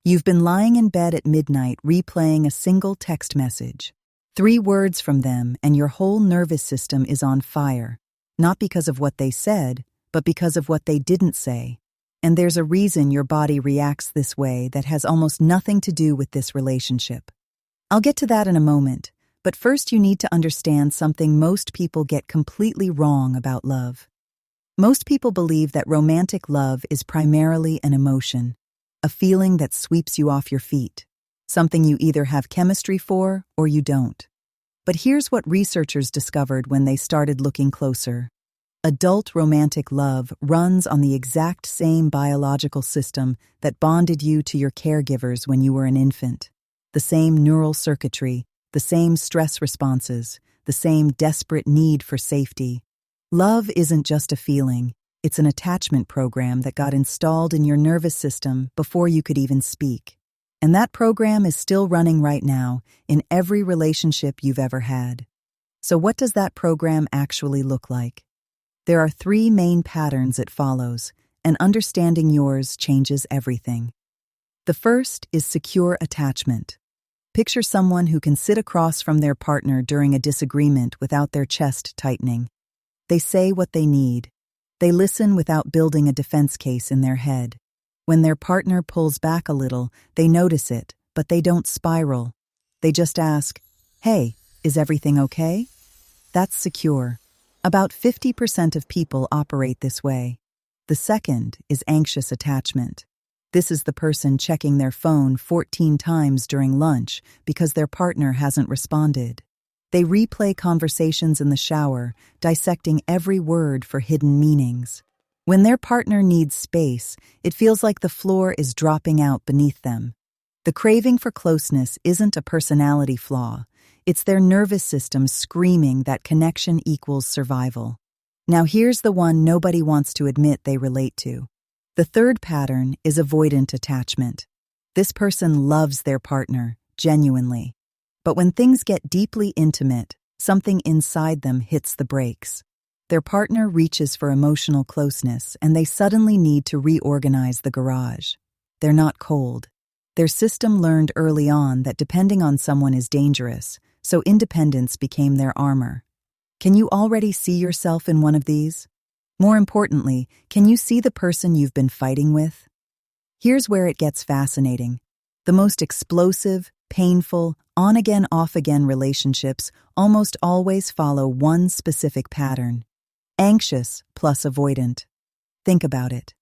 You've been lying in bed at midnight replaying a single text message. 3 words from them and your whole nervous system is on fire, not because of what they said, but because of what they didn't say. And there's a reason your body reacts this way that has almost nothing to do with this relationship. I'll get to that in a moment, but first you need to understand something most people get completely wrong about love. Most people believe that romantic love is primarily an emotion, a feeling that sweeps you off your feet, something you either have chemistry for or you don't. But here's what researchers discovered when they started looking closer. Adult romantic love runs on the exact same biological system that bonded you to your caregivers when you were an infant. The same neural circuitry, the same stress responses, the same desperate need for safety. Love isn't just a feeling, it's an attachment program that got installed in your nervous system before you could even speak. And that program is still running right now in every relationship you've ever had. So what does that program actually look like? There are 3 main patterns it follows, and understanding yours changes everything. The first is secure attachment. Picture someone who can sit across from their partner during a disagreement without their chest tightening. They say what they need. They listen without building a defense case in their head. When their partner pulls back a little, they notice it, but they don't spiral. They just ask, "Hey, is everything okay?" That's secure. About 50% of people operate this way. The second is anxious attachment. This is the person checking their phone 14 times during lunch because their partner hasn't responded. They replay conversations in the shower, dissecting every word for hidden meanings. When their partner needs space, it feels like the floor is dropping out beneath them. The craving for closeness isn't a personality flaw. It's their nervous system screaming that connection equals survival. Now here's the one nobody wants to admit they relate to. The third pattern is avoidant attachment. This person loves their partner, genuinely. But when things get deeply intimate, something inside them hits the brakes. Their partner reaches for emotional closeness, and they suddenly need to reorganize the garage. They're not cold. Their system learned early on that depending on someone is dangerous, so independence became their armor. Can you already see yourself in one of these? More importantly, can you see the person you've been fighting with? Here's where it gets fascinating. The most explosive, painful, on-again, off-again relationships almost always follow one specific pattern. Anxious plus avoidant. Think about it.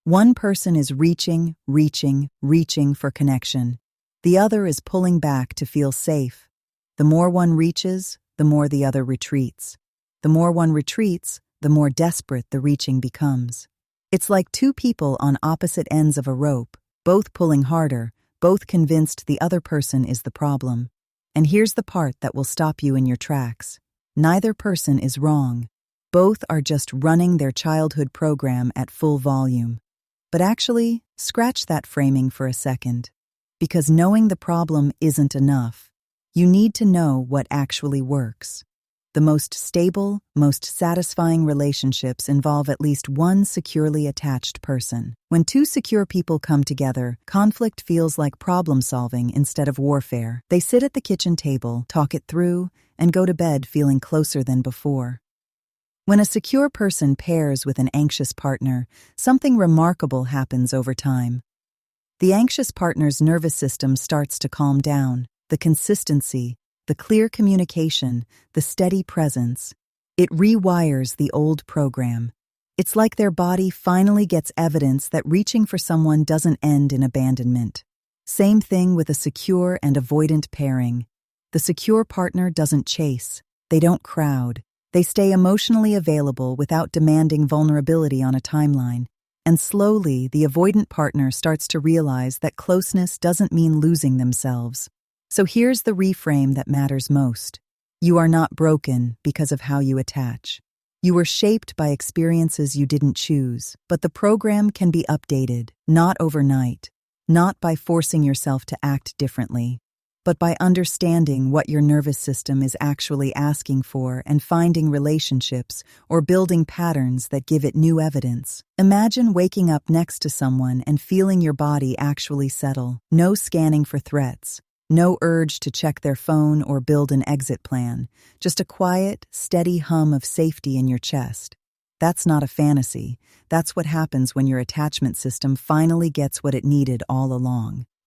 One person is reaching for connection. The other is pulling back to feel safe. The more one reaches, the more the other retreats. The more one retreats, the more desperate the reaching becomes. It's like 2 people on opposite ends of a rope, both pulling harder, both convinced the other person is the problem. And here's the part that will stop you in your tracks. Neither person is wrong. Both are just running their childhood program at full volume. But actually, scratch that framing for a second. Because knowing the problem isn't enough. You need to know what actually works. The most stable, most satisfying relationships involve at least one securely attached person. When 2 secure people come together, conflict feels like problem-solving instead of warfare. They sit at the kitchen table, talk it through, and go to bed feeling closer than before. When a secure person pairs with an anxious partner, something remarkable happens over time. The anxious partner's nervous system starts to calm down. The consistency, the clear communication, the steady presence. It rewires the old program. It's like their body finally gets evidence that reaching for someone doesn't end in abandonment. Same thing with a secure and avoidant pairing. The secure partner doesn't chase. They don't crowd. They stay emotionally available without demanding vulnerability on a timeline. And slowly, the avoidant partner starts to realize that closeness doesn't mean losing themselves. So here's the reframe that matters most. You are not broken because of how you attach. You were shaped by experiences you didn't choose, but the program can be updated, not overnight, not by forcing yourself to act differently, but by understanding what your nervous system is actually asking for and finding relationships or building patterns that give it new evidence. Imagine waking up next to someone and feeling your body actually settle. No scanning for threats. No urge to check their phone or build an exit plan. Just a quiet, steady hum of safety in your chest. That's not a fantasy. That's what happens when your attachment system finally gets what it needed all along.